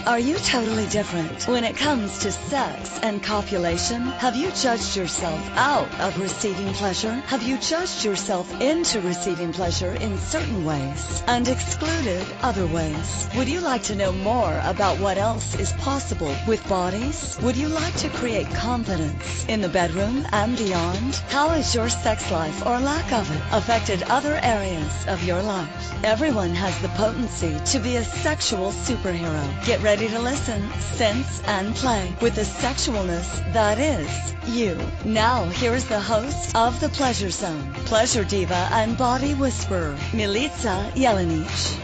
Are you totally different when it comes to sex and copulation? Have you judged yourself out of receiving pleasure? Have you judged yourself into receiving pleasure in certain ways and excluded other ways? Would you like to know more about what else is possible with bodies? Would you like to create confidence in the bedroom and beyond? How has your sex life or lack of it affected other areas of your life? Everyone has the potency to be a sexual superhero. Get ready to listen, sense, and play with the sexualness that is you. Now, here's the host of The Pleasure Zone, pleasure diva and body whisperer, Milica Jelenic.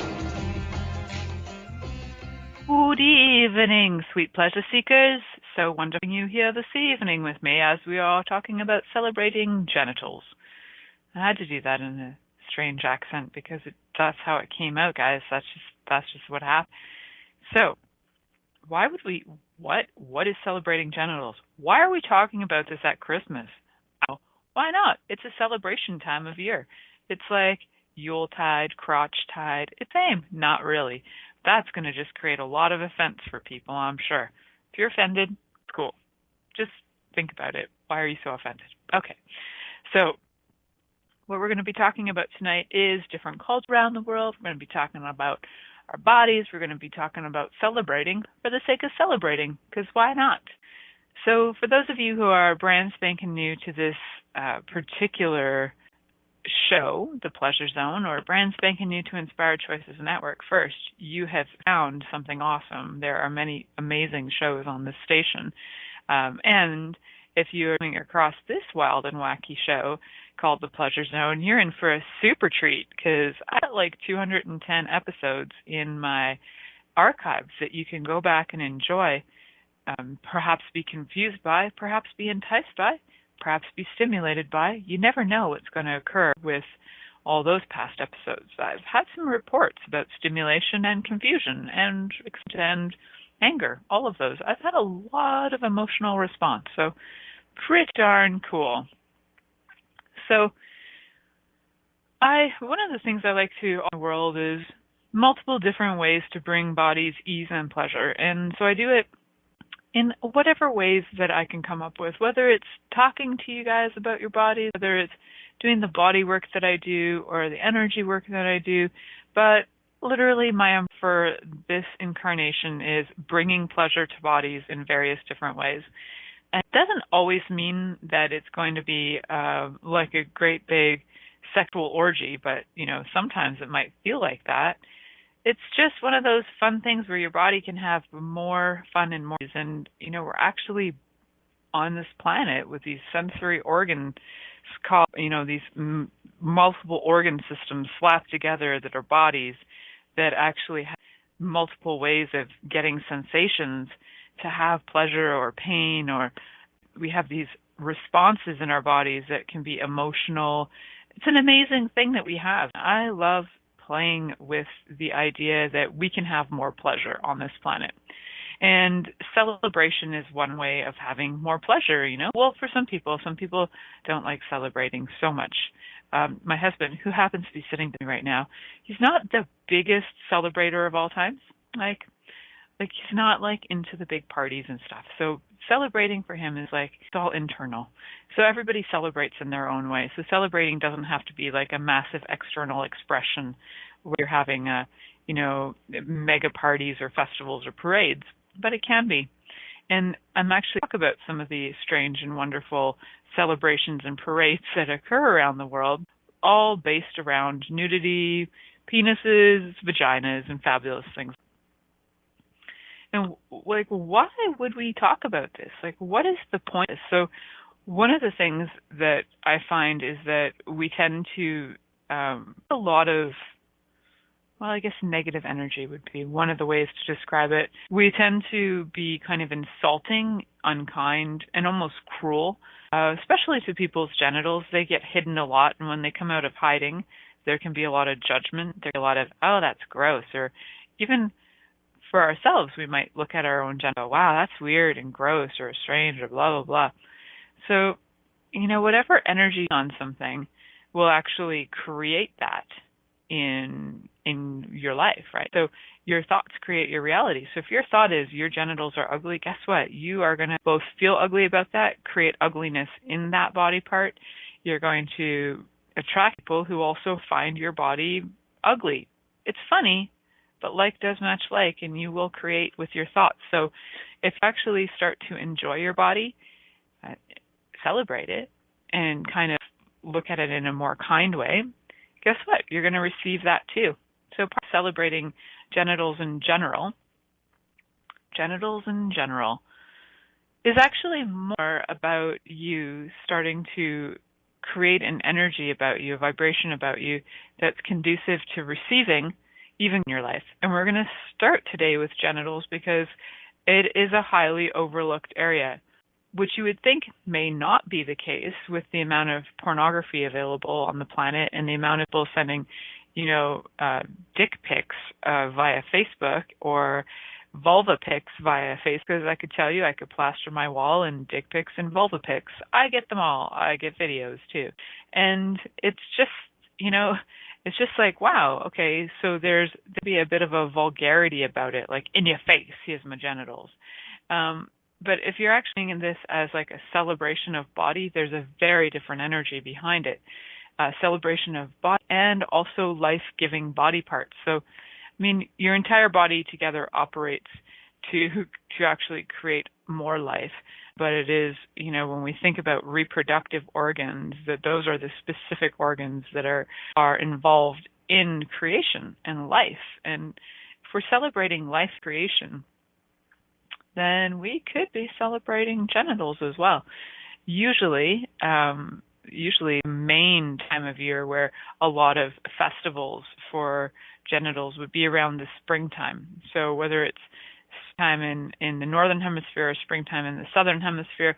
Good evening, sweet pleasure seekers. So wonderful you here this evening with me as we are talking about celebrating genitals. I had to do that in a strange accent because that's how it came out, guys. That's just what happened. So, what is celebrating genitals? Why are we talking about this at Christmas? Well, why not? It's a celebration time of year. It's like Yuletide, Crotchtide. It's same. Not really. That's going to just create a lot of offense for people, I'm sure. If you're offended, cool. Just think about it. Why are you so offended? Okay. So, what we're going to be talking about tonight is different cultures around the world. We're going to be talking about our bodies. We're going to be talking about celebrating for the sake of celebrating, because why not? So for those of you who are brand spanking new to this particular show, The Pleasure Zone, or brand spanking new to Inspired Choices Network, first, you have found something awesome. There are many amazing shows on this station. And if you're coming across this wild and wacky show called The Pleasure Zone, you're in for a super treat because I got like 210 episodes in my archives that you can go back and enjoy, perhaps be confused by, perhaps be enticed by, perhaps be stimulated by. You never know what's going to occur with all those past episodes. I've had some reports about stimulation and confusion and anger, all of those. I've had a lot of emotional response, so pretty darn cool. So one of the things I like to in the world is multiple different ways to bring bodies ease and pleasure. And so I do it in whatever ways that I can come up with, whether it's talking to you guys about your body, whether it's doing the body work that I do or the energy work that I do. But literally my aim for this incarnation is bringing pleasure to bodies in various different ways. And it doesn't always mean that it's going to be like a great big sexual orgy, but, sometimes it might feel like that. It's just one of those fun things where your body can have more fun and more. And, we're actually on this planet with these sensory organs called, these multiple organ systems slapped together that are bodies that actually have multiple ways of getting sensations to have pleasure or pain, or we have these responses in our bodies that can be emotional. It's an amazing thing that we have. I love playing with the idea that we can have more pleasure on this planet. And celebration is one way of having more pleasure, Well, for some people don't like celebrating so much. My husband, who happens to be sitting with me right now, he's not the biggest celebrator of all times. Like he's not like into the big parties and stuff. So celebrating for him is like, it's all internal. So everybody celebrates in their own way. So celebrating doesn't have to be like a massive external expression where you're having mega parties or festivals or parades, but it can be. And I'm actually talk about some of the strange and wonderful celebrations and parades that occur around the world, all based around nudity, penises, vaginas, and fabulous things. And why would we talk about this? What is the point? So one of the things that I find is that we tend to a lot of, negative energy would be one of the ways to describe it. We tend to be kind of insulting, unkind, and almost cruel, especially to people's genitals. They get hidden a lot, and when they come out of hiding, there can be a lot of judgment. There's a lot of, oh, that's gross, or even for ourselves, we might look at our own genital, wow, that's weird and gross or strange or blah, blah, blah. So, whatever energy on something will actually create that in in your life, right? So your thoughts create your reality. So if your thought is your genitals are ugly, guess what? You are going to both feel ugly about that, create ugliness in that body part. You're going to attract people who also find your body ugly. It's funny, but like does match like, and you will create with your thoughts. So if you actually start to enjoy your body, celebrate it, and kind of look at it in a more kind way, guess what? You're going to receive that too. So celebrating genitals in general is actually more about you starting to create an energy about you, a vibration about you that's conducive to receiving even in your life. And we're going to start today with genitals because it is a highly overlooked area, which you would think may not be the case with the amount of pornography available on the planet and the amount of people sending, dick pics via Facebook or vulva pics via Facebook. Because I could tell you, I could plaster my wall in dick pics and vulva pics. I get them all. I get videos too. And it's just, it's just like, wow, okay, so there'd be a bit of a vulgarity about it, like in your face, here's my genitals. But if you're actually in this as like a celebration of body, there's a very different energy behind it. Celebration of body and also life-giving body parts. So, I mean, your entire body together operates to actually create more life. But it is, when we think about reproductive organs, that those are the specific organs that are involved in creation and life. And if we're celebrating life creation, then we could be celebrating genitals as well. Usually the main time of year where a lot of festivals for genitals would be around the springtime. So whether it's time in the northern hemisphere or springtime in the southern hemisphere,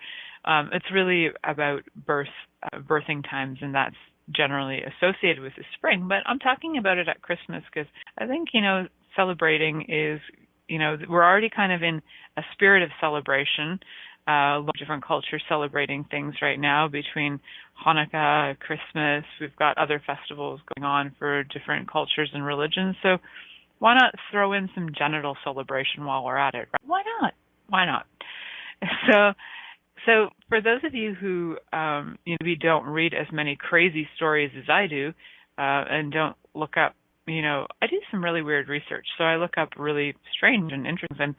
it's really about birthing times, and that's generally associated with the spring. But I'm talking about it at Christmas because I think, celebrating is, we're already kind of in a spirit of celebration. A lot of different cultures celebrating things right now between Hanukkah, Christmas. We've got other festivals going on for different cultures and religions. So why not throw in some genital celebration while we're at it? Right? Why not? So for those of you who maybe don't read as many crazy stories as I do, and don't look up, I do some really weird research. So I look up really strange and interesting. And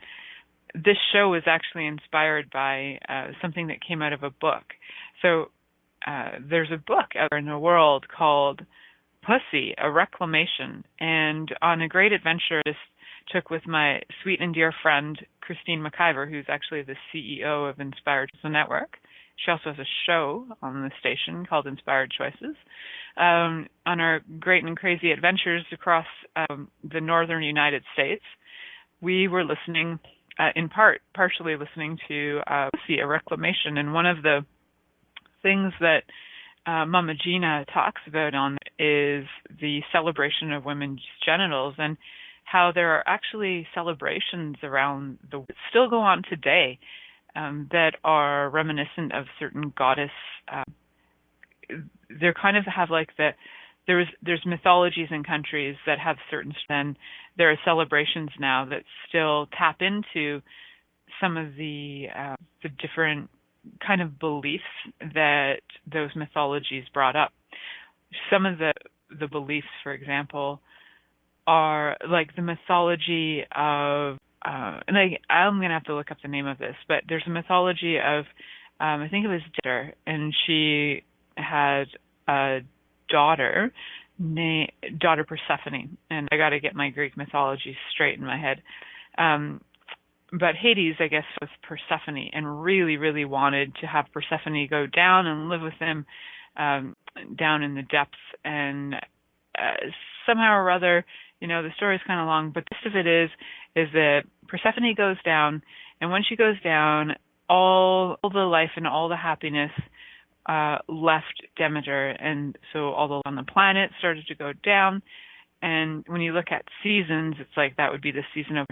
this show was actually inspired by something that came out of a book. So there's a book out there in the world called Pussy, A Reclamation. And on a great adventure I just took with my sweet and dear friend, Christine McIver, who's actually the CEO of Inspired Choices Network. She also has a show on the station called Inspired Choices. On our great and crazy adventures across the northern United States, we were listening, partially listening to Pussy, A Reclamation. And one of the things that Mama Gina talks about on is the celebration of women's genitals and how there are actually celebrations around the world that still go on today that are reminiscent of certain goddess. They kind of have like there's mythologies in countries that have certain, then there are celebrations now that still tap into some of the different kind of beliefs that those mythologies brought up. Some of the beliefs, for example, are like the mythology of, and I'm going to have to look up the name of this, but there's a mythology of, I think it was Demeter, and she had a daughter Persephone, and I got to get my Greek mythology straight in my head. But Hades, I guess, was Persephone, and really, really wanted to have Persephone go down and live with him down in the depths. And somehow or other, the story is kind of long, but the gist of it is that Persephone goes down, and when she goes down, all the life and all the happiness left Demeter, and so all the on the planet started to go down. And when you look at seasons, it's like that would be the season of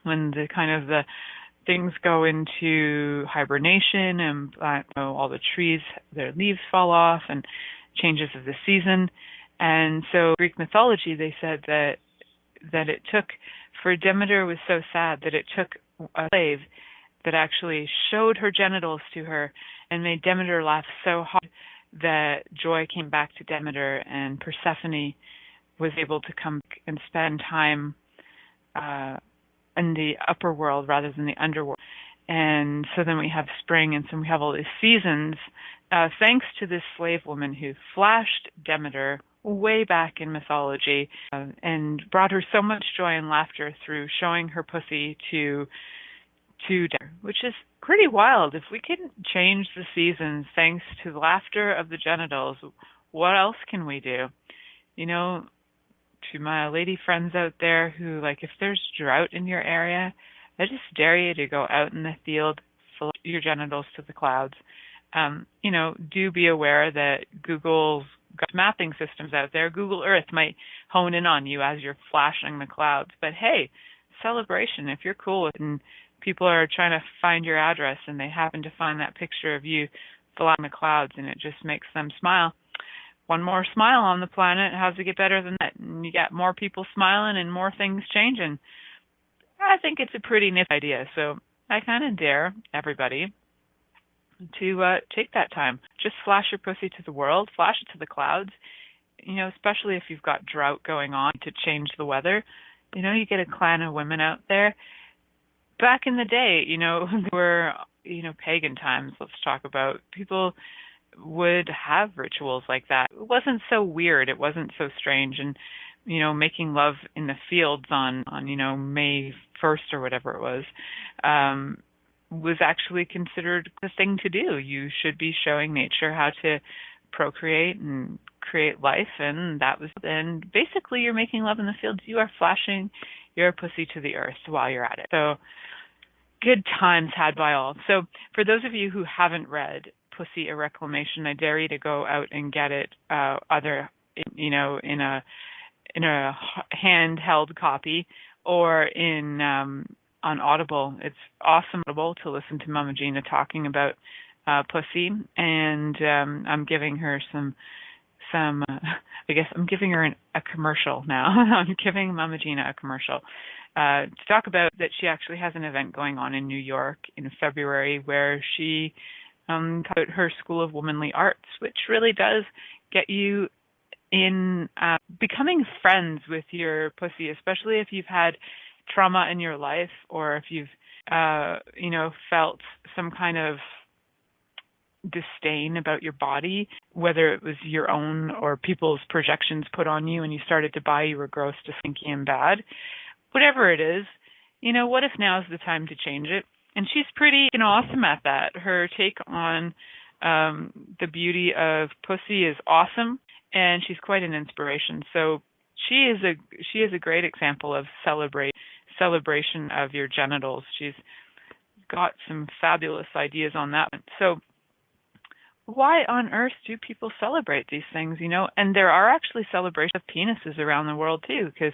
when the things go into hibernation, and all the trees, their leaves fall off, and changes of the season. And so Greek mythology, they said that it took, for Demeter was so sad that it took a slave that actually showed her genitals to her and made Demeter laugh so hard that joy came back to Demeter, and Persephone was able to come back and spend time in the upper world rather than the underworld. And so then we have spring, and so we have all these seasons, thanks to this slave woman who flashed Demeter way back in mythology and brought her so much joy and laughter through showing her pussy to Demeter, which is pretty wild. If we can change the seasons thanks to the laughter of the genitals, what else can we do? You know, to my lady friends out there who, like, if there's drought in your area, I just dare you to go out in the field, fill your genitals to the clouds. You know, do be aware that Google's got mapping systems out there. Google Earth might hone in on you as you're flashing the clouds. But hey, celebration. If you're cool with it and people are trying to find your address and they happen to find that picture of you flying the clouds and it just makes them smile. One more smile on the planet, how does it get better than that? And you got more people smiling and more things changing. I think it's a pretty nifty idea. So I kind of dare everybody to take that time. Just flash your pussy to the world, flash it to the clouds, you know, especially if you've got drought going on to change the weather. You know, you get a clan of women out there. Back in the day, you know, there were, you know, pagan times, let's talk about, people would have rituals like that. It wasn't so weird. It wasn't so strange. And, you know, making love in the fields on you know, May 1st or whatever it was actually considered the thing to do. You should be showing nature how to procreate and create life, and basically you're making love in the fields. You are flashing your pussy to the earth while you're at it. So good times had by all. So for those of you who haven't read Pussy, a Reclamation, I dare you to go out and get it, in a handheld copy or on Audible. It's awesome to listen to Mama Gina talking about pussy, and I'm giving her I guess I'm giving her a commercial now. I'm giving Mama Gina a commercial to talk about that she actually has an event going on in New York in February where she taught her School of Womanly Arts, which really does get you in becoming friends with your pussy, especially if you've had trauma in your life or if you've felt some kind of disdain about your body, whether it was your own or people's projections put on you and you started to buy you were gross, stinky, and bad. Whatever it is, you know, what if now's the time to change it? And she's pretty awesome at that. Her take on the beauty of pussy is awesome, and she's quite an inspiration. So she is a great example of celebration of your genitals. She's got some fabulous ideas on that one. So why on earth do people celebrate these things, you know? And there are actually celebrations of penises around the world too, because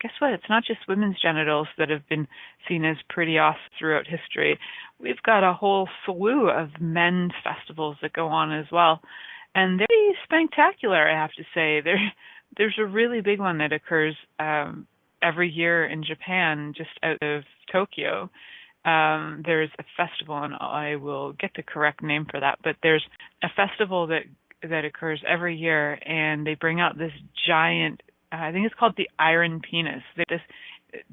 guess what? It's not just women's genitals that have been seen as pretty awesome throughout history. We've got a whole slew of men's festivals that go on as well. And they're pretty spectacular, I have to say. There's a really big one that occurs every year in Japan, just out of Tokyo. There's a festival, and I will get the correct name for that, but there's a festival that occurs every year, and they bring out this giant, I think it's called the Iron Penis.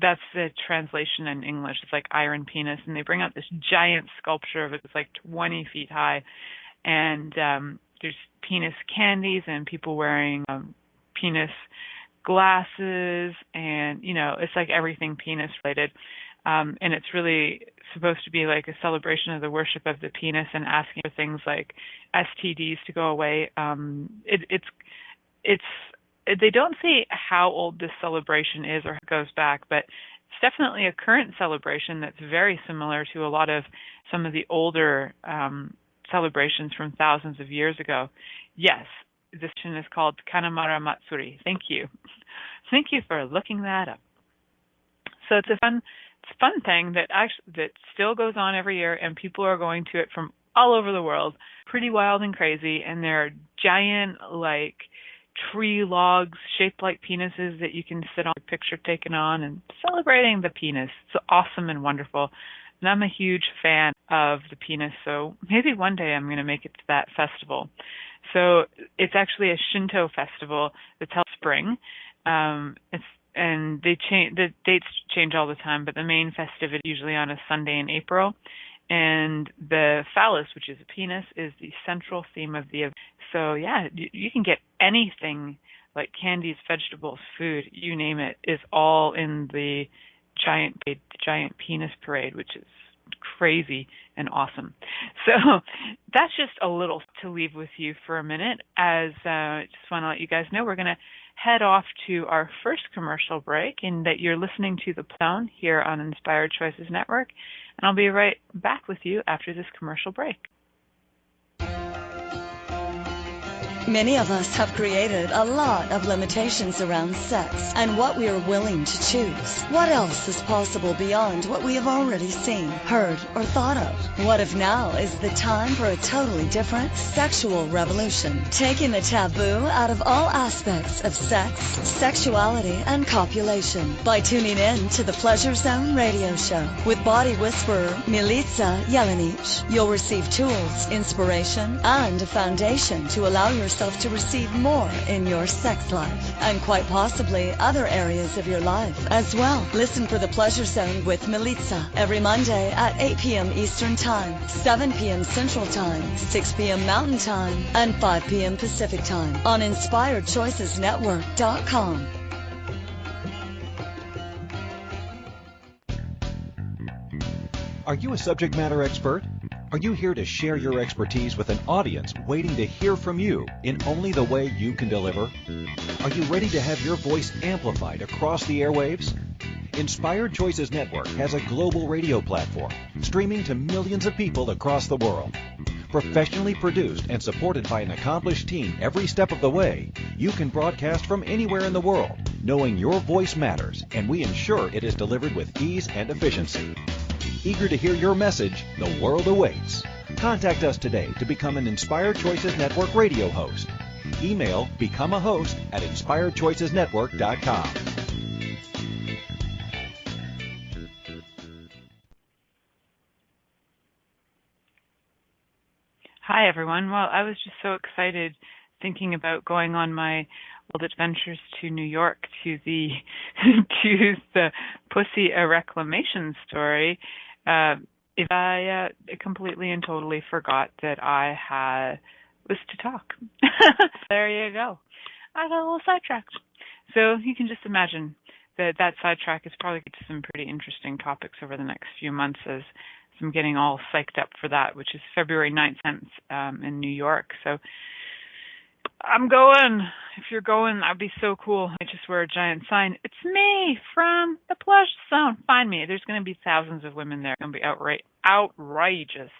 That's the translation in English. It's like Iron Penis, and they bring out this giant sculpture of it. It's like 20 feet high, and there's penis candies and people wearing penis glasses, and, you know, it's like everything penis related. And it's really supposed to be like a celebration of the worship of the penis and asking for things like STDs to go away. They don't say how old this celebration is or how it goes back, but it's definitely a current celebration that's very similar to a lot of some of the older celebrations from thousands of years ago. Yes, this one is called Kanamara Matsuri. Thank you. Thank you for looking that up. So it's a fun thing that still goes on every year, and people are going to it from all over the world. Pretty wild and crazy, and there are giant, like, tree logs shaped like penises that you can sit on, a picture taken on, and celebrating the penis. It's awesome and wonderful. And I'm a huge fan of the penis, so maybe one day I'm going to make it to that festival. So it's actually a Shinto festival that's held spring. And the dates change all the time, but the main festivity is usually on a Sunday in April. And the phallus, which is a penis, is the central theme of the event. So yeah, you can get anything like candies, vegetables, food, you name it, is all in the giant penis parade, which is crazy and awesome. So that's just a little to leave with you for a minute. As I just want to let you guys know, we're going to head off to our first commercial break, and that you're listening to The Zone here on Inspired Choices Network. And I'll be right back with you after this commercial break. Many of us have created a lot of limitations around sex and what we are willing to choose. What else is possible beyond what we have already seen, heard, or thought of? What if now is the time for a totally different sexual revolution, taking the taboo out of all aspects of sex, sexuality, and copulation by tuning in to the Pleasure Zone radio show with body whisperer Milica Jelenic. You'll receive tools, inspiration, and a foundation to allow yourself to receive more in your sex life and quite possibly other areas of your life as well. Listen for the Pleasure Zone with Milica every Monday at 8 p.m. Eastern Time, 7 p.m. Central Time, 6 p.m. Mountain Time, and 5 p.m. Pacific Time on InspiredChoicesNetwork.com. Are you a subject matter expert? Are you here to share your expertise with an audience waiting to hear from you in only the way you can deliver? Are you ready to have your voice amplified across the airwaves? Inspired Choices Network has a global radio platform streaming to millions of people across the world. Professionally produced and supported by an accomplished team every step of the way, you can broadcast from anywhere in the world, knowing your voice matters, and we ensure it is delivered with ease and efficiency. Eager to hear your message, the world awaits. Contact us today to become an Inspired Choices Network radio host. Email becomeahost@inspiredchoicesnetwork.com. Hi, everyone. Well, I was just so excited thinking about going on my world adventures to New York to the to the pussy a reclamation story. If I completely and totally forgot that I was to talk. There you go. I got a little sidetracked. So you can just imagine that sidetrack is probably to some pretty interesting topics over the next few months as I'm getting all psyched up for that, which is February 9th in New York. So I'm going. If you're going, that'd be so cool. I just wear a giant sign. It's me from the Pleasure Zone. Find me. There's going to be thousands of women there. It's going to be outrageous.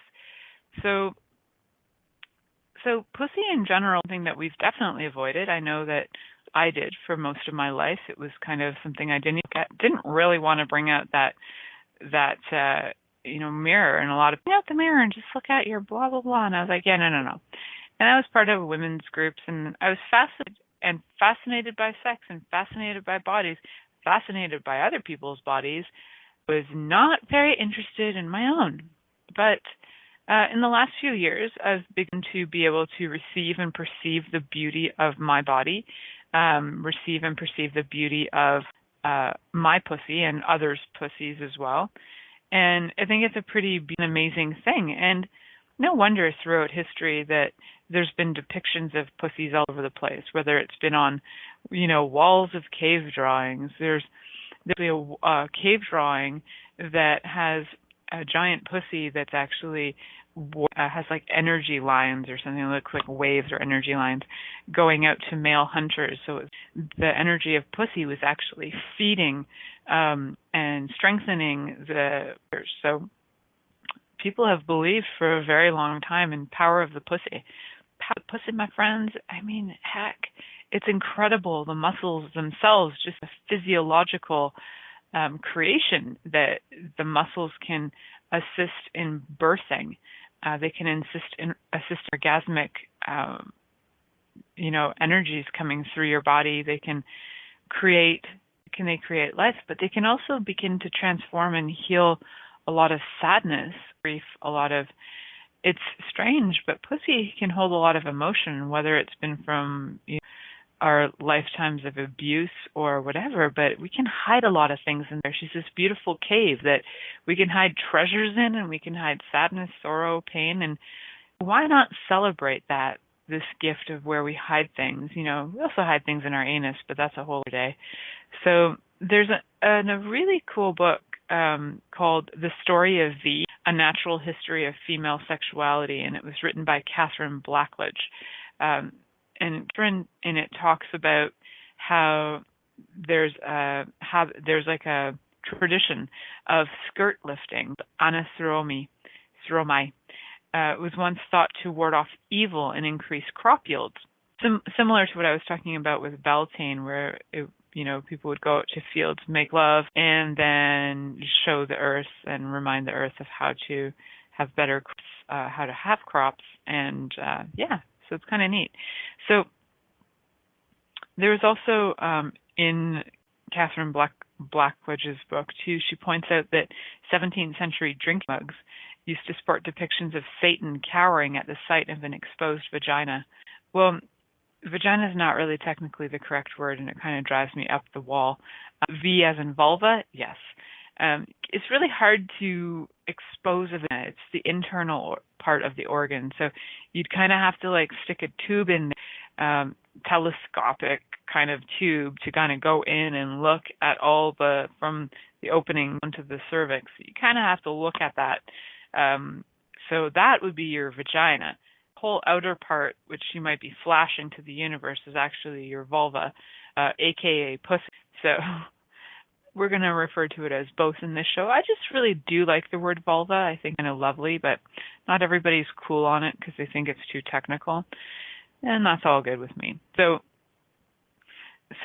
So pussy in general, something that we've definitely avoided. I know that I did for most of my life. It was kind of something I didn't really want to bring out that mirror, and a lot of bring out the mirror and just look at your blah blah blah. And I was like, yeah, no. And I was part of women's groups, and I was fascinated by sex and fascinated by bodies, fascinated by other people's bodies, was not very interested in my own. But in the last few years, I've begun to be able to receive and perceive the beauty of my body, receive and perceive the beauty of my pussy and others' pussies as well. And I think it's a pretty amazing thing. And no wonder throughout history that there's been depictions of pussies all over the place, whether it's been on, walls of cave drawings. There's a cave drawing that has a giant pussy that's actually has like energy lines or something that looks like waves or energy lines going out to male hunters. So the energy of pussy was actually feeding and strengthening the. So people have believed for a very long time in power of the pussy. Pussy, my friends, I mean, heck, it's incredible. The muscles themselves, just a physiological creation that the muscles can assist in birthing. They can assist orgasmic energies coming through your body. They can create life, but they can also begin to transform and heal a lot of sadness, grief, it's strange, but pussy can hold a lot of emotion, whether it's been from our lifetimes of abuse or whatever, but we can hide a lot of things in there. She's this beautiful cave that we can hide treasures in, and we can hide sadness, sorrow, pain, and why not celebrate this gift of where we hide things? We also hide things in our anus, but that's a whole other day. So there's a really cool book called The Story of V, A Natural History of Female Sexuality, and it was written by Catherine Blackledge. And it talks about how there's like a tradition of skirt lifting, anathoromai. Was once thought to ward off evil and increase crop yields. Similar to what I was talking about with Beltane, where people would go out to fields, make love, and then show the earth and remind the earth of how to have better crops, how to have crops, and so it's kind of neat. So there was also in Catherine Blackledge's book too, she points out that 17th century drink mugs used to sport depictions of Satan cowering at the sight of an exposed vagina. Well, vagina is not really technically the correct word, and it kind of drives me up the wall. V as in vulva, yes. It's really hard to expose a vagina. It's the internal part of the organ, so you'd kind of have to stick a tube in, telescopic kind of tube to kind of go in and look at from the opening onto the cervix. You kind of have to look at that. So that would be your vagina. The whole outer part, which you might be flashing to the universe, is actually your vulva, aka pussy. So we're going to refer to it as both in this show. I just really do like the word vulva. I think it's kind of lovely, but not everybody's cool on it because they think it's too technical, and that's all good with me. So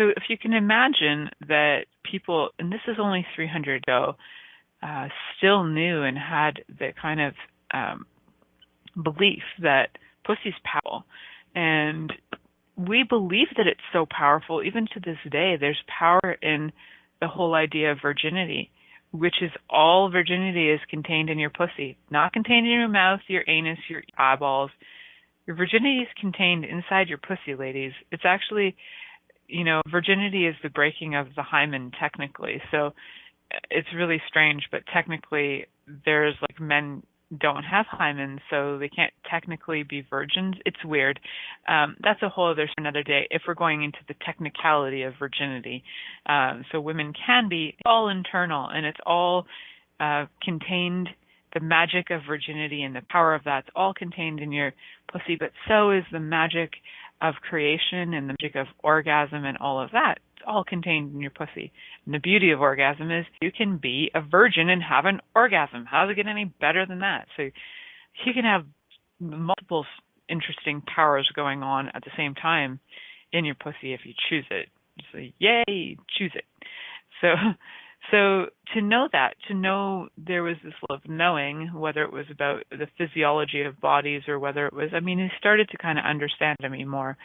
if you can imagine that people, and this is only 300 ago, still knew and had the kind of belief that pussy's powerful. And we believe that it's so powerful. Even to this day, there's power in the whole idea of virginity, which is all virginity is contained in your pussy, not contained in your mouth, your anus, your eyeballs. Your virginity is contained inside your pussy, ladies. It's actually, virginity is the breaking of the hymen technically. So it's really strange, but technically there's men don't have hymens, so they can't technically be virgins. It's weird. That's a whole other another day if we're going into the technicality of virginity. So women can be, it's all internal, and it's all contained. The magic of virginity and the power of that's all contained in your pussy, but so is the magic of creation and the magic of orgasm and all of that. It's all contained in your pussy. And the beauty of orgasm is you can be a virgin and have an orgasm. How does it get any better than that? So you can have multiple interesting powers going on at the same time in your pussy if you choose it. So yay, choose it. So to know there was this level of knowing, whether it was about the physiology of bodies or whether it was, he started to kind of understand me more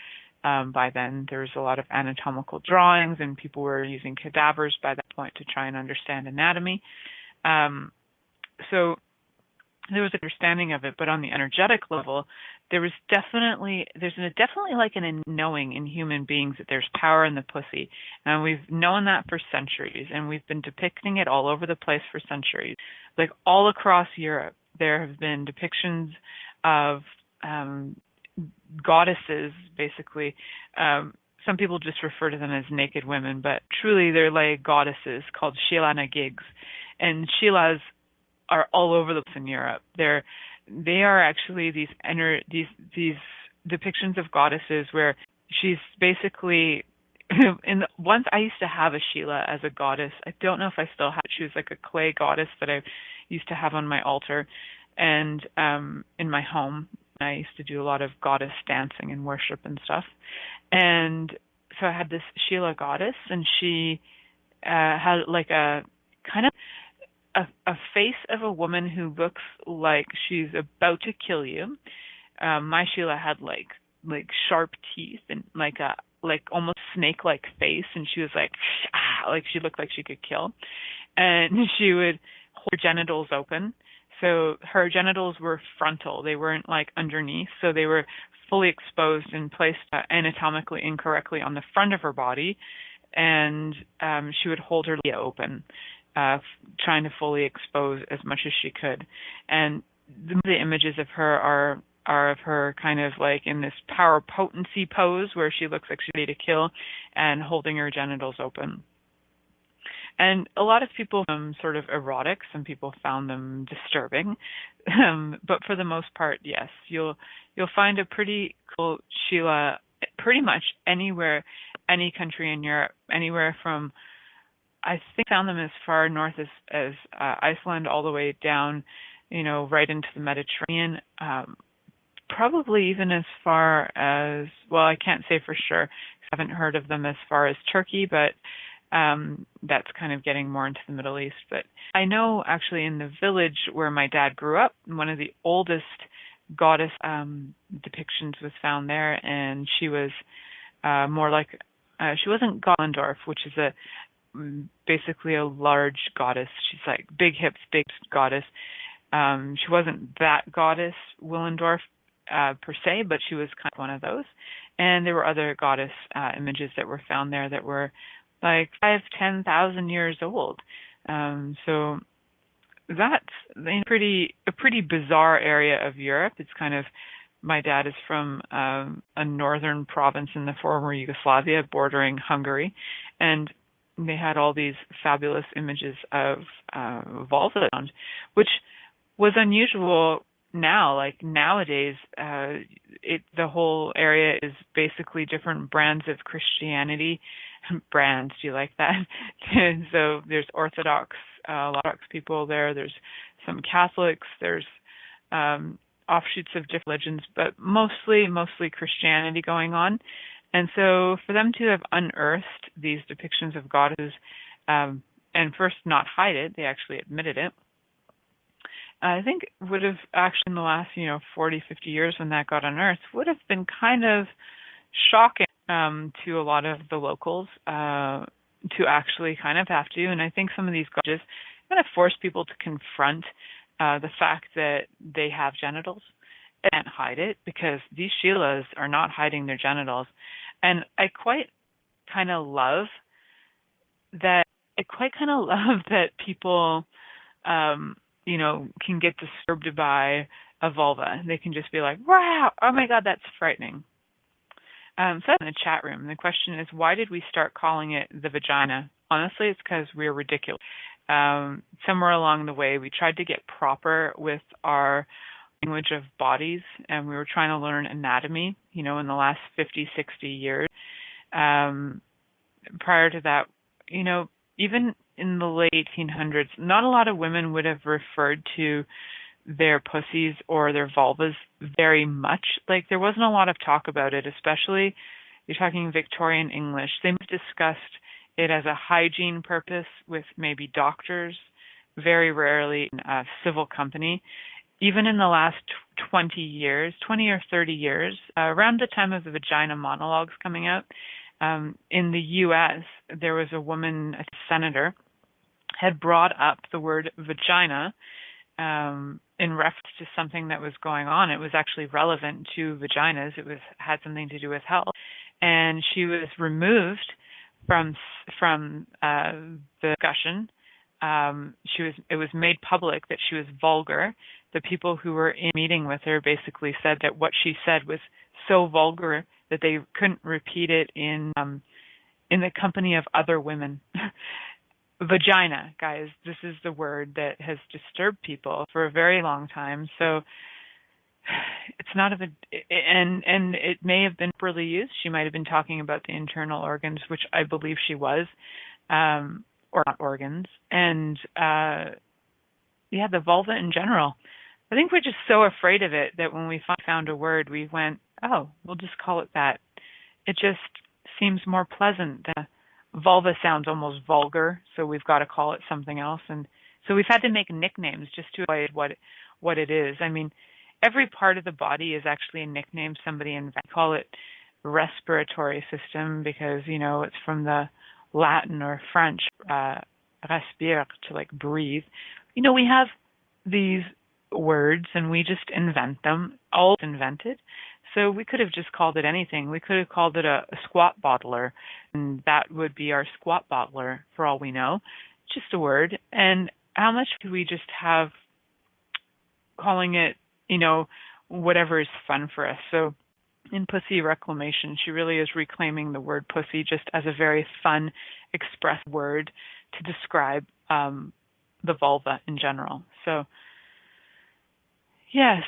by then. There was a lot of anatomical drawings, and people were using cadavers by that point to try and understand anatomy. So there was an understanding of it, but on the energetic level, there's definitely like an knowing in human beings that there's power in the pussy, and we've known that for centuries, and we've been depicting it all over the place for centuries. Like all across Europe, there have been depictions of goddesses, basically. Some people just refer to them as naked women, but truly they're like goddesses called Shilana gigs, and Shilas are all over the place in Europe. They are actually these depictions of goddesses where she's basically once I used to have a Sheila as a goddess. I don't know if I still have it. She was like a clay goddess that I used to have on my altar and in my home. I used to do a lot of goddess dancing and worship and stuff. And so I had this Sheila goddess, and she had like a kind of a face of a woman who looks like she's about to kill you. My Sheila had like like sharp teeth and like almost snake-like face, and she was like she looked like she could kill. And she would hold her genitals open. So her genitals were frontal. They weren't like underneath. So they were fully exposed and placed anatomically incorrectly on the front of her body. And she would hold her labia open, trying to fully expose as much as she could. And the images of her are of her kind of like in this power potency pose where she looks like she's ready to kill and holding her genitals open. And a lot of people found them sort of erotic. Some people found them disturbing. But for the most part, yes, you'll find a pretty cool Sheila pretty much anywhere, any country in Europe, anywhere from, I think I found them as far north as Iceland all the way down, right into the Mediterranean. Probably even as far as, well, I can't say for sure. I haven't heard of them as far as Turkey, but that's kind of getting more into the Middle East. But I know actually in the village where my dad grew up, one of the oldest goddess depictions was found there, and she was more like, she wasn't Gollendorf, which is basically a large goddess. She's like big hips, big goddess. She wasn't that goddess Willendorf per se, but she was kind of one of those. And there were other goddess images that were found there that were like 10,000 years old. So that's a pretty bizarre area of Europe. It's kind of, my dad is from a northern province in the former Yugoslavia bordering Hungary, and they had all these fabulous images of vulva, which was unusual now. Like nowadays, the whole area is basically different brands of Christianity. Brands, do you like that? And so there's Orthodox, a lot of people there. There's some Catholics. There's offshoots of different religions, but mostly Christianity going on. And so for them to have unearthed these depictions of goddesses, and first not hide it, they actually admitted it, I think would have actually in the last, 40, 50 years when that got unearthed, would have been kind of shocking to a lot of the locals to actually kind of have to. And I think some of these goddesses kind of force people to confront the fact that they have genitals and hide it, because these Sheilas are not hiding their genitals. And I quite kind of love that people can get disturbed by a vulva. They can just be like, wow, oh my God, that's frightening. So in the chat room, the question is, why did we start calling it the vagina? Honestly, it's because we're ridiculous. Somewhere along the way, we tried to get proper with our language of bodies, and we were trying to learn anatomy, in the last 50, 60 years. Prior to that, even in the late 1800s, not a lot of women would have referred to their pussies or their vulvas very much. Like, there wasn't a lot of talk about it, especially you're talking Victorian English. They discussed it as a hygiene purpose with maybe doctors, very rarely in a civil company. Even in the last 20 or 30 years, around the time of the vagina monologues coming out, in the U.S., there was a woman, a senator, had brought up the word vagina in reference to something that was going on. It was actually relevant to vaginas. It had something to do with health. And she was removed from the discussion. It was made public that she was vulgar. The people who were in meeting with her basically said that what she said was so vulgar that they couldn't repeat it in the company of other women. Vagina, guys, this is the word that has disturbed people for a very long time. So it's not and it may have been properly used. She might have been talking about the internal organs, which I believe she was, or not organs. And the vulva in general. I think we're just so afraid of it that when we found a word, we went, oh, we'll just call it that. It just seems more pleasant. Vulva sounds almost vulgar, so we've got to call it something else. And so we've had to make nicknames just to avoid what it is. I mean, every part of the body is actually a nickname somebody invented. We call it respiratory system because, it's from the Latin or French, respire, to like breathe. We have these words and we just invent them, all invented. So we could have just called it anything. We could have called it a squat bottler, and that would be our squat bottler for all we know. Just a word. And how much could we just have calling it, whatever is fun for us? So in Pussy Reclamation, she really is reclaiming the word pussy just as a very fun, express word to describe the vulva in general. So yeah,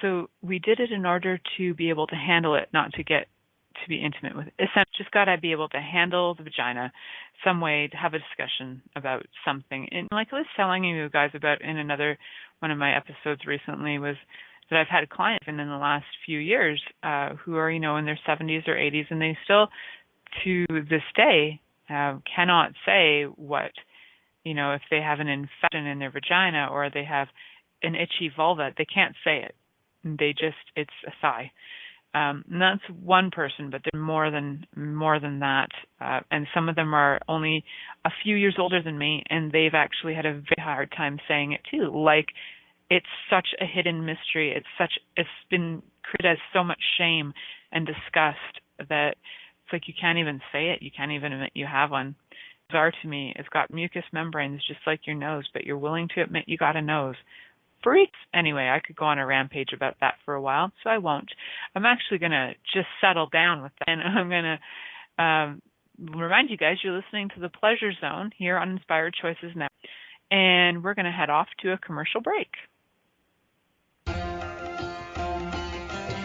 so we did it in order to be able to handle it, not to get to be intimate with it. Essentially, just got to be able to handle the vagina some way, to have a discussion about something. And like I was telling you guys about in another one of my episodes recently, was that I've had clients in the last few years who are, in their 70s or 80s, and they still, to this day, cannot say what, if they have an infection in their vagina or they have an itchy vulva, they can't say it. It's a sigh. And that's one person, but they're more than that. And some of them are only a few years older than me, and they've actually had a very hard time saying it too. Like, it's such a hidden mystery. It's been created as so much shame and disgust that it's like you can't even say it. You can't even admit you have one. Bizarre to me. It's got mucous membranes just like your nose, but you're willing to admit you got a nose. Freaks. Anyway, I could go on a rampage about that for a while, so I won't. I'm actually going to just settle down with that, and I'm going to remind you guys you're listening to The Pleasure Zone here on Inspired Choices Now, and we're going to head off to a commercial break.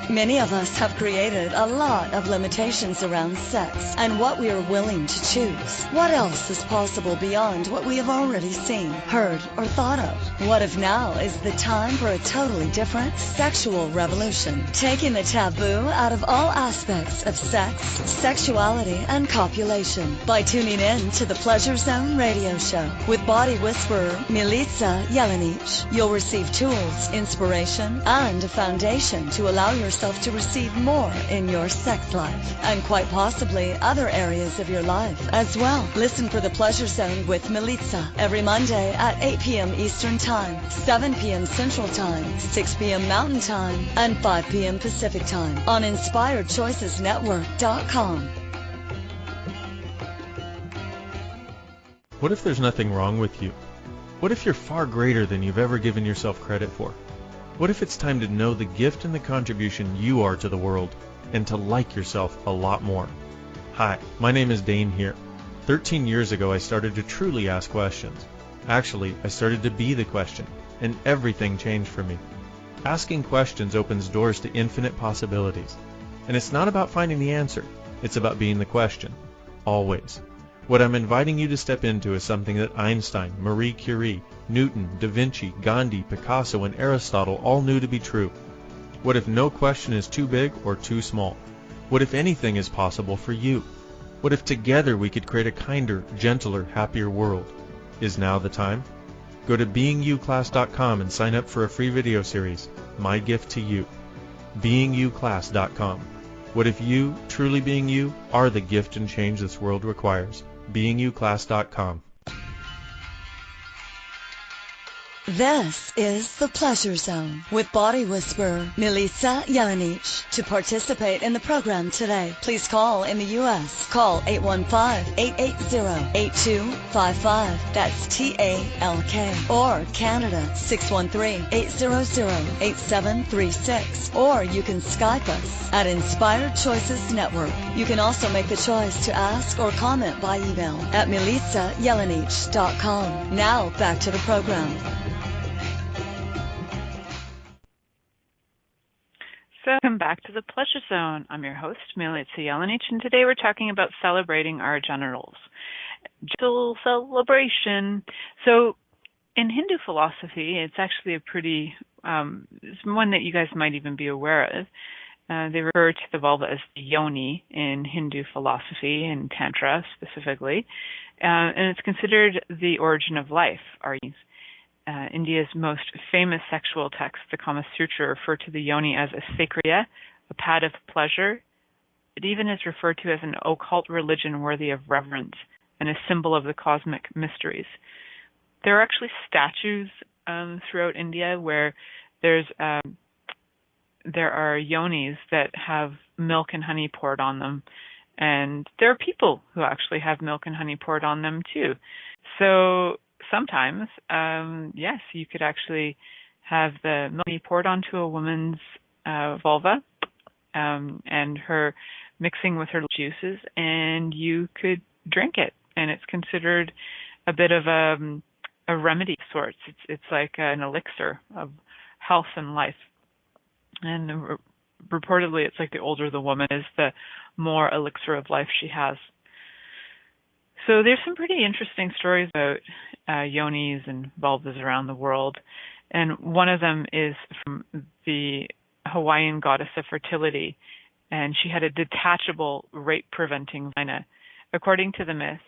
Many of us have created a lot of limitations around sex and what we are willing to choose. What else is possible beyond what we have already seen, heard, or thought of? What if now is the time for a totally different sexual revolution? Taking the taboo out of all aspects of sex, sexuality, and copulation by tuning in to the Pleasure Zone radio show with body whisperer Milica Jelenic. You'll receive tools, inspiration, and a foundation to allow yourself to receive more in your sex life and quite possibly other areas of your life as well. Listen for the Pleasure Zone with Milica every Monday at 8 p.m. Eastern Time, 7 p.m. Central Time, 6 p.m. Mountain Time, and 5 p.m. Pacific Time on InspiredChoicesNetwork.com. What if there's nothing wrong with you? What if you're far greater than you've ever given yourself credit for? What if it's time to know the gift and the contribution you are to the world and to like yourself a lot more? Hi, my name is Dane here. 13 years ago, I started to truly ask questions. Actually, I started to be the question, and everything changed for me. Asking questions opens doors to infinite possibilities. And it's not about finding the answer. It's about being the question. Always. What I'm inviting you to step into is something that Einstein, Marie Curie, Newton, Da Vinci, Gandhi, Picasso, and Aristotle all knew to be true. What if no question is too big or too small? What if anything is possible for you? What if together we could create a kinder, gentler, happier world? Is now the time? Go to beingyouclass.com and sign up for a free video series, My Gift to You. beingyouclass.com. What if you, truly being you, are the gift and change this world requires? beingyouclass.com. This is The Pleasure Zone with body whisperer Milica Jelenic. To participate in the program today, please call in the U.S. Call 815-880-8255. That's TALK. Or Canada, 613-800-8736. Or you can Skype us at Inspired Choices Network. You can also make the choice to ask or comment by email at milicajelenic.com. Now back to the program. So welcome back to the Pleasure Zone. I'm your host, Milica Jelenic, and today we're talking about celebrating our genitals. Genital celebration. So in Hindu philosophy, it's actually a pretty, it's one that you guys might even be aware of. They refer to the vulva as the yoni in Hindu philosophy and Tantra specifically. And it's considered the origin of life. India's most famous sexual texts, the Kama Sutra, refer to the yoni as a sacred, a pad of pleasure. It even is referred to as an occult religion worthy of reverence and a symbol of the cosmic mysteries. There are actually statues throughout India where there are yonis that have milk and honey poured on them, and there are people who actually have milk and honey poured on them too. So sometimes, yes, you could actually have the milk poured onto a woman's vulva, and her mixing with her juices, and you could drink it, and it's considered a bit of a remedy of sorts. It's like an elixir of health and life. And reportedly, it's like the older the woman is, the more elixir of life she has. So there's some pretty interesting stories about yonis and vulvas around the world. And one of them is from the Hawaiian goddess of fertility, and she had a detachable rape-preventing vagina. According to the myth,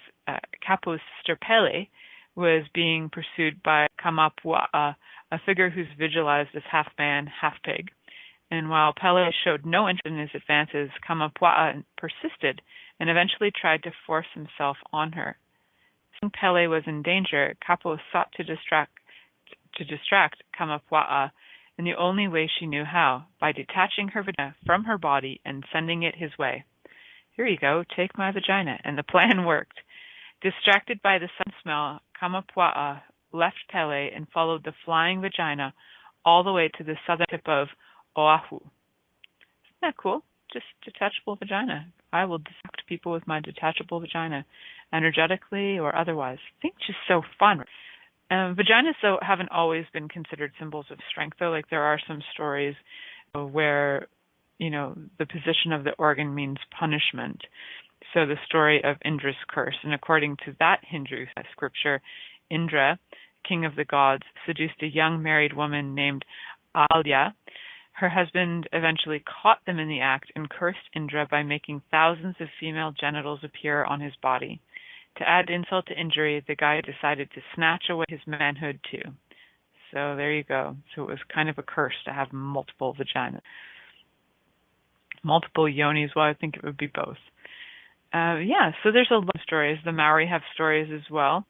Kapu's sister Pele was being pursued by Kamapua'a, a figure who's visualized as half man, half pig. And while Pele showed no interest in his advances, Kamapua'a persisted and eventually tried to force himself on her. Seeing Pele was in danger, Kapu sought to distract Kamapua'a in the only way she knew how, by detaching her vagina from her body and sending it his way. Here you go, take my vagina. And the plan worked. Distracted by the sun smell, Kamapua'a left Pele and followed the flying vagina all the way to the southern tip of Oahu. Isn't that cool? Just detachable vagina. I will distract people with my detachable vagina, energetically or otherwise. I think it's just so fun. Vaginas, though, haven't always been considered symbols of strength, though. Like, there are some stories where, the position of the organ means punishment. So the story of Indra's curse. And according to that Hindu scripture, Indra, king of the gods, seduced a young married woman named Alya. Her husband eventually caught them in the act and cursed Indra by making thousands of female genitals appear on his body. To add insult to injury, the guy decided to snatch away his manhood too. So there you go. So it was kind of a curse to have multiple vaginas. Multiple yonis, well, I think it would be both. So there's a lot of stories. The Maori have stories as well,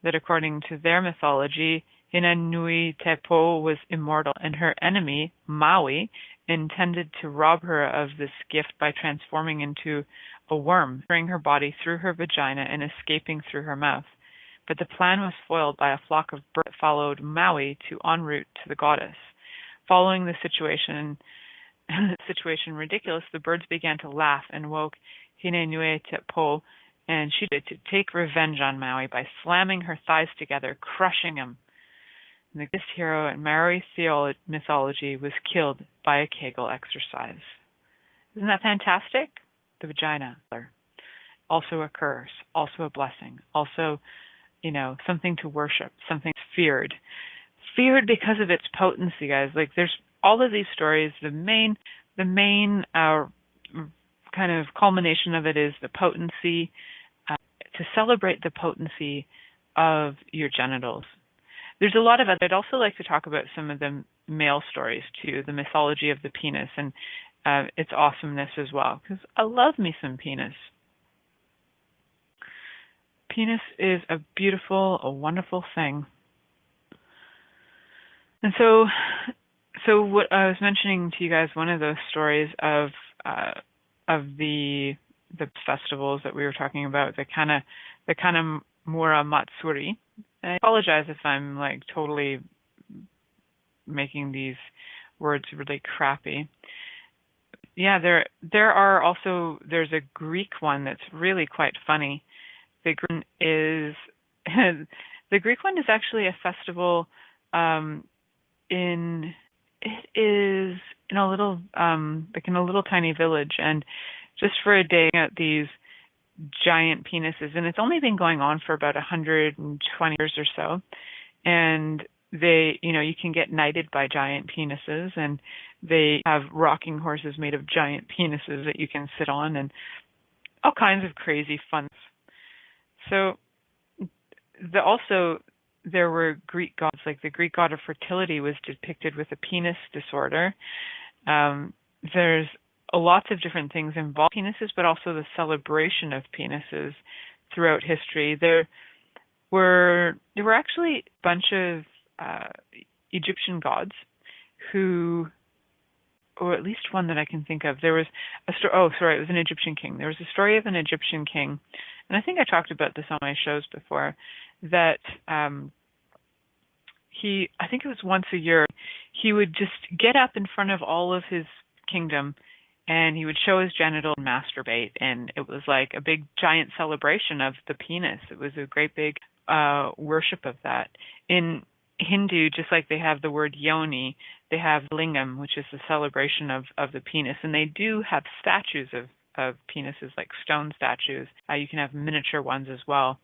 that according to their mythology, Hinenui Tepo was immortal, and her enemy, Maui, intended to rob her of this gift by transforming into a worm, entering her body through her vagina and escaping through her mouth. But the plan was foiled by a flock of birds that followed Maui en route to the goddess. Following the situation ridiculous, the birds began to laugh and woke Hinenui Tepo, and she did to take revenge on Maui by slamming her thighs together, crushing him. And this hero in Maori mythology was killed by a Kegel exercise. Isn't that fantastic? The vagina. Also a curse, also a blessing, also, something to worship, something feared. Feared because of its potency, guys. Like, there's all of these stories. The main kind of culmination of it is the potency, to celebrate the potency of your genitals. There's a lot of other. I'd also like to talk about some of the male stories too, the mythology of the penis and its awesomeness as well, because I love me some penis. Penis is a beautiful, a wonderful thing. And so what I was mentioning to you guys, one of those stories of the festivals that we were talking about, the kind Mura Matsuri. And I apologize if I'm totally making these words really crappy. Yeah, there are also, there's a Greek one that's really quite funny. The Greek one is actually a festival in a little in a little tiny village, and just for a day at these giant penises, and it's only been going on for about 120 years or so, and they, you can get knighted by giant penises, and they have rocking horses made of giant penises that you can sit on, and all kinds of crazy fun. So also there were Greek gods, like the Greek god of fertility was depicted with a penis disorder. There's lots of different things involved penises, but also the celebration of penises throughout history. There were actually a bunch of Egyptian gods who, or at least one that I can think of. There was a story. Oh, sorry, it was an Egyptian king. There was a story of an Egyptian king, and I think I talked about this on my shows before. That I think it was once a year, he would just get up in front of all of his kingdom, and he would show his genital and masturbate, and it was like a big giant celebration of the penis. It was a great big worship of that. In Hindu, just like they have the word yoni, they have lingam, which is the celebration of the penis, and they do have statues of penises, like stone statues. You can have miniature ones as well.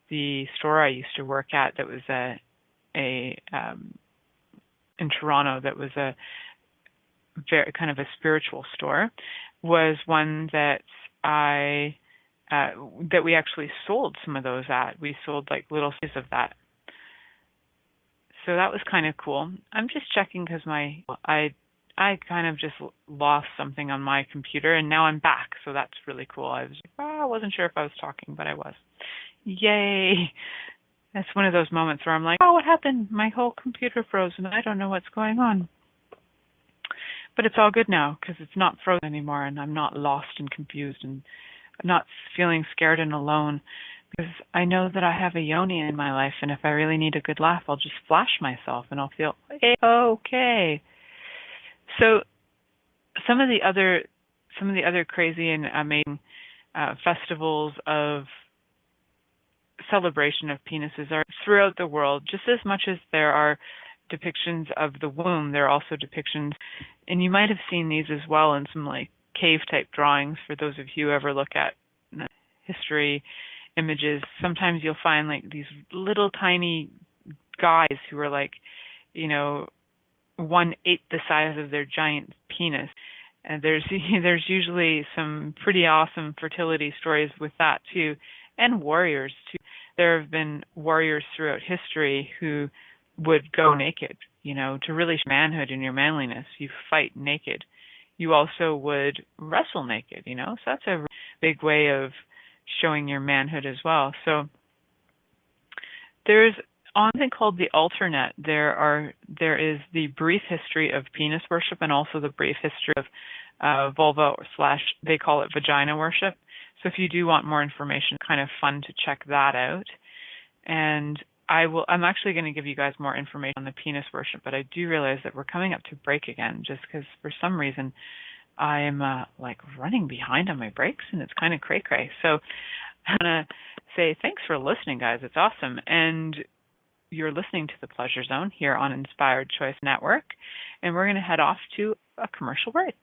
The store I used to work at, that was in Toronto, that was a very kind of a spiritual store, was one that that we actually sold some of those at. We sold like little pieces of that. So that was kind of cool. I'm just checking because I kind of just lost something on my computer, and now I'm back. So that's really cool. I wasn't sure if I was talking, but I was. Yay! That's one of those moments where I'm like, oh, what happened? My whole computer froze, and I don't know what's going on. But it's all good now because it's not frozen anymore, and I'm not lost and confused, and I'm not feeling scared and alone, because I know that I have a yoni in my life, and if I really need a good laugh, I'll just flash myself, and I'll feel okay. So some of the other crazy and amazing festivals of celebration of penises are throughout the world. Just as much as there are depictions of the womb, there are also depictions, and you might have seen these as well in some like cave type drawings. For those of you who ever look at history images, sometimes you'll find like these little tiny guys who are like, 1/8 the size of their giant penis. And there's usually some pretty awesome fertility stories with that too, and warriors too. There have been warriors throughout history who would go naked, to really show manhood and your manliness. You fight naked. You also would wrestle naked, so that's a big way of showing your manhood as well. So there's on something called the Alternet. There is the brief history of penis worship, and also the brief history of vulva / they call it vagina worship. So if you do want more information, kind of fun to check that out. And I'm actually going to give you guys more information on the penis worship, but I do realize that we're coming up to break again, just because for some reason I'm like running behind on my breaks, and it's kind of cray-cray. So I'm going to say thanks for listening, guys. It's awesome. And you're listening to The Pleasure Zone here on Inspired Choice Network, and we're going to head off to a commercial break.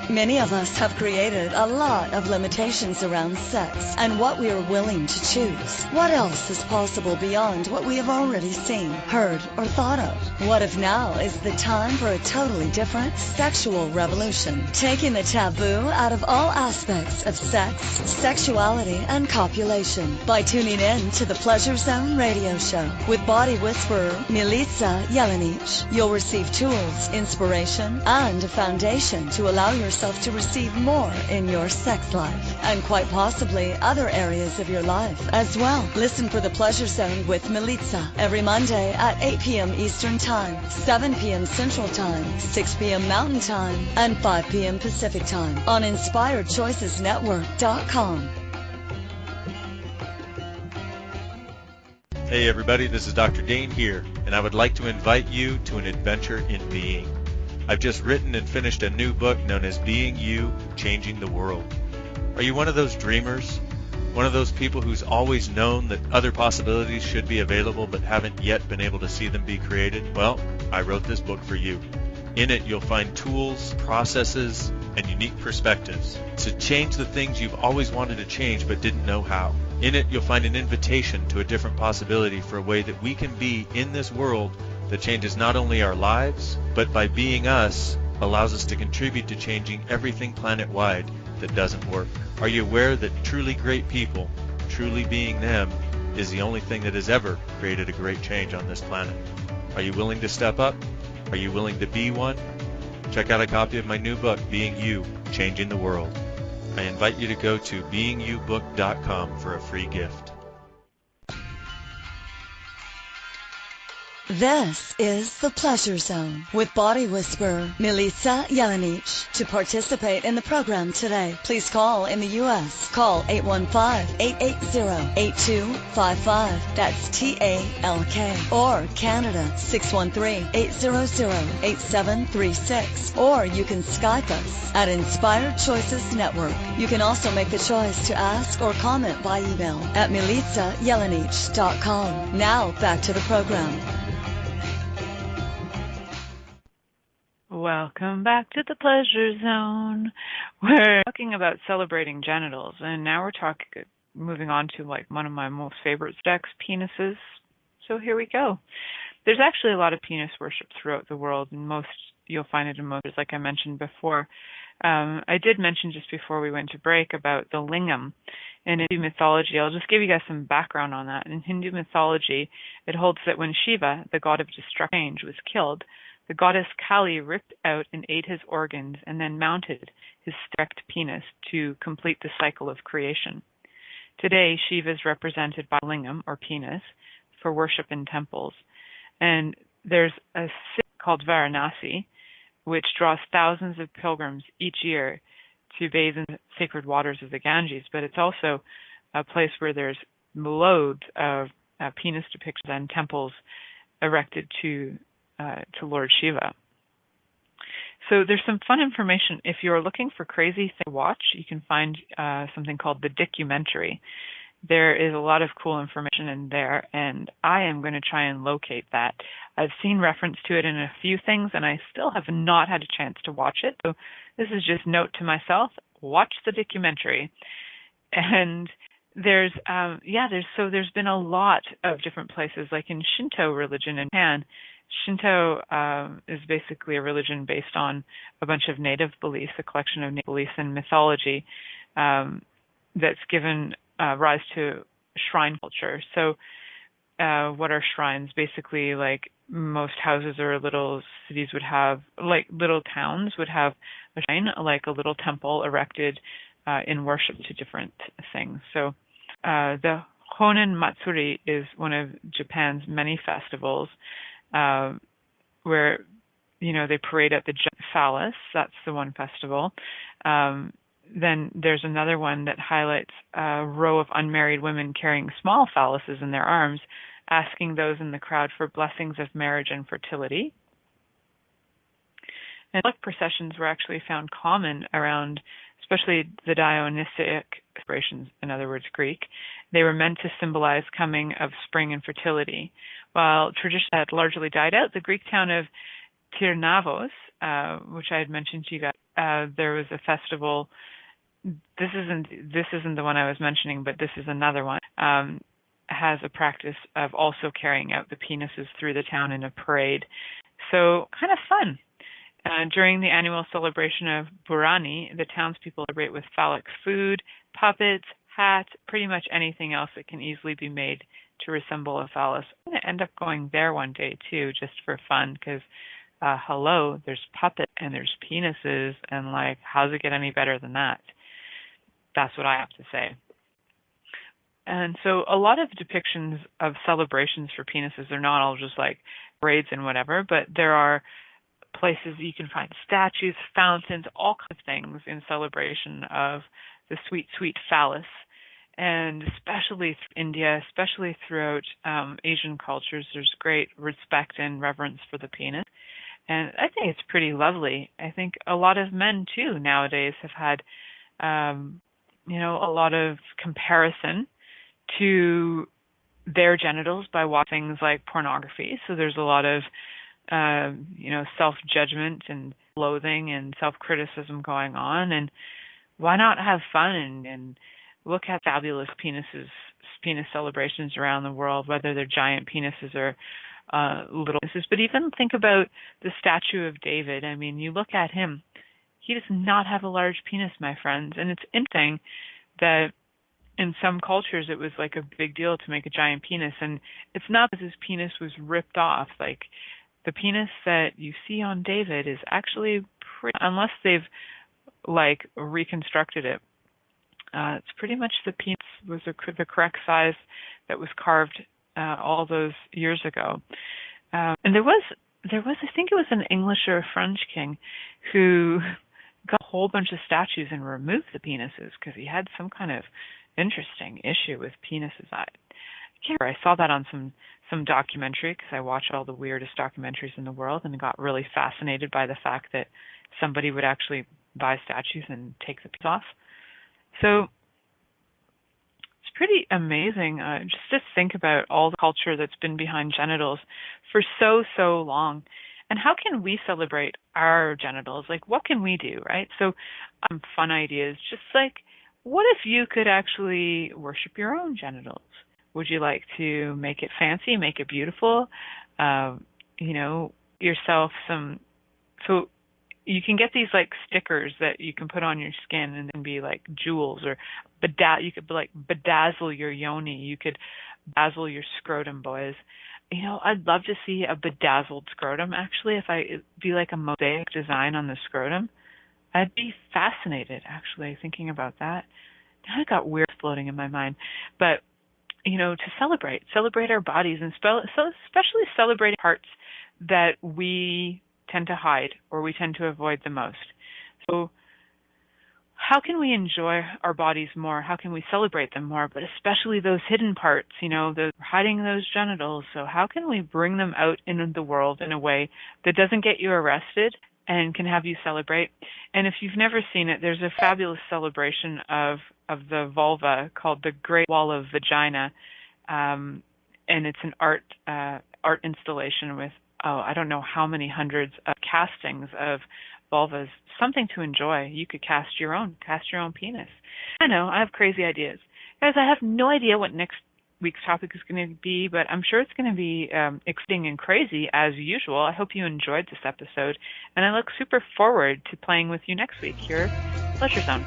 Many of us have created a lot of limitations around sex and what we are willing to choose. What else is possible beyond what we have already seen, heard, or thought of? What if now is the time for a totally different sexual revolution, taking the taboo out of all aspects of sex, sexuality, and copulation by tuning in to the Pleasure Zone radio show with body whisperer Milica Jelenic. You'll receive tools, inspiration, and a foundation to allow yourself to receive more in your sex life, and quite possibly other areas of your life as well. Listen for the Pleasure Zone with Milica every Monday at 8 p.m. Eastern Time, 7 p.m. Central Time, 6 p.m. Mountain Time, and 5 p.m. Pacific Time on InspiredChoicesNetwork.com. Hey everybody, this is Dr. Dane here, and I would like to invite you to an adventure in being. I've just written and finished a new book known as Being You, Changing the World. Are you one of those dreamers? One of those people who's always known that other possibilities should be available but haven't yet been able to see them be created? Well, I wrote this book for you. In it, you'll find tools, processes, and unique perspectives to change the things you've always wanted to change but didn't know how. In it, you'll find an invitation to a different possibility for a way that we can be in this world that changes not only our lives, but by being us, allows us to contribute to changing everything planet-wide that doesn't work. Are you aware that truly great people truly being them is the only thing that has ever created a great change on this planet. Are you willing to step up? Are you willing to be one? Check out a copy of my new book, Being You, Changing the World. I invite you to go to beingyoubook.com for a free gift. This is The Pleasure Zone with body whisperer Milica Jelenic. To participate in the program today, please call in the U.S. Call 815-880-8255. That's TALK. Or Canada, 613-800-8736. Or you can Skype us at Inspired Choices Network. You can also make the choice to ask or comment by email at milicajelenic.com. Now back to the program. Welcome back to the Pleasure Zone. We're talking about celebrating genitals, and now we're moving on to like one of my most favorite subjects, penises. So here we go. There's actually a lot of penis worship throughout the world, and you'll find it in most, like I mentioned before. I did mention just before we went to break about the lingam in Hindu mythology. I'll just give you guys some background on that. In Hindu mythology, it holds that when Shiva, the god of destruction, was killed, the goddess Kali ripped out and ate his organs and then mounted his erect penis to complete the cycle of creation. Today, Shiva is represented by lingam, or penis, for worship in temples. And there's a city called Varanasi, which draws thousands of pilgrims each year to bathe in the sacred waters of the Ganges. But it's also a place where there's loads of penis depictions and temples erected to Lord Shiva. So there's some fun information. If you're looking for crazy things to watch, you can find something called the Dickumentary. There is a lot of cool information in there, and I am going to try and locate that. I've seen reference to it in a few things, and I still have not had a chance to watch it. So this is just note to myself: watch the Dickumentary. And there's been a lot of different places, like in Shinto religion in Japan. Shinto is basically a religion based on a bunch of native beliefs, a collection of native beliefs and mythology that's given rise to shrine culture. So what are shrines? Basically, like most houses or little cities would have, like little towns would have a shrine, like a little temple erected in worship to different things. So the Honen Matsuri is one of Japan's many festivals where, they parade at the giant phallus. That's the one festival. Then there's another one that highlights a row of unmarried women carrying small phalluses in their arms, asking those in the crowd for blessings of marriage and fertility. And phallic processions were actually found common around, especially the Dionysiac celebrations, in other words, Greek. They were meant to symbolize coming of spring and fertility. While tradition had largely died out, the Greek town of Tyrnavos, which I had mentioned to you guys, there was a festival. This isn't the one I was mentioning, but this is another one. Has a practice of also carrying out the penises through the town in a parade. So kind of fun. During the annual celebration of Burani, the townspeople celebrate with phallic food, puppets, hats, pretty much anything else that can easily be made to resemble a phallus. I'm going to end up going there one day too, just for fun, because hello, there's puppets and there's penises, and like, how's it get any better than that? That's what I have to say. And so a lot of depictions of celebrations for penises are not all just like parades and whatever, but there are places you can find statues, fountains, all kinds of things in celebration of the sweet, sweet phallus. And especially India, especially throughout Asian cultures, there's great respect and reverence for the penis. And I think it's pretty lovely. I think a lot of men, too, nowadays have had, a lot of comparison to their genitals by watching things like pornography. So there's a lot of, self-judgment and loathing and self-criticism going on. And why not have fun and look at fabulous penis celebrations around the world, whether they're giant penises or little penises. But even think about the statue of David. I mean, you look at him, he does not have a large penis, my friends. And it's interesting that in some cultures it was like a big deal to make a giant penis, and it's not that his penis was ripped off. Like, the penis that you see on David is actually pretty, unless they've like reconstructed it. It's pretty much the penis was the correct size that was carved all those years ago. And there was, I think it was an English or a French king who got a whole bunch of statues and removed the penises because he had some kind of interesting issue with penises. I can't remember. I saw that on some documentary because I watch all the weirdest documentaries in the world, and got really fascinated by the fact that somebody would actually buy statues and take the piece off. So it's pretty amazing just to think about all the culture that's been behind genitals for so long. And how can we celebrate our genitals? Like, what can we do, right? So fun ideas, just like, what if you could actually worship your own genitals? Would you like to make it fancy, make it beautiful? Yourself some, so you can get these like stickers that you can put on your skin and then be like jewels, or you could like bedazzle your yoni. You could dazzle your scrotum, boys. I'd love to see a bedazzled scrotum, actually, if it'd be like a mosaic design on the scrotum. I'd be fascinated, actually, thinking about that. Now I got weird floating in my mind. But, to celebrate our bodies, and especially celebrating parts that we tend to hide or we tend to avoid the most. So how can we enjoy our bodies more? How can we celebrate them more? But especially those hidden parts, hiding those genitals. So how can we bring them out into the world in a way that doesn't get you arrested and can have you celebrate? And if you've never seen it, there's a fabulous celebration of the vulva called the Great Wall of Vagina. And it's an art installation with, I don't know how many hundreds of castings of vulvas. Something to enjoy. You could cast your own penis. I know, I have crazy ideas. Guys, I have no idea what next week's topic is going to be, but I'm sure it's going to be exciting and crazy as usual. I hope you enjoyed this episode, and I look super forward to playing with you next week here at Pleasure Zone.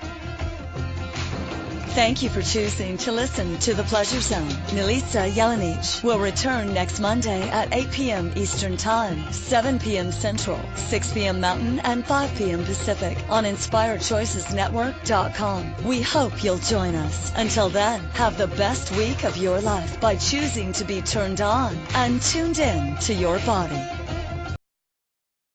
Thank you for choosing to listen to The Pleasure Zone. Milica Jelenic will return next Monday at 8 p.m. Eastern Time, 7 p.m. Central, 6 p.m. Mountain, and 5 p.m. Pacific on InspiredChoicesNetwork.com. We hope you'll join us. Until then, have the best week of your life by choosing to be turned on and tuned in to your body.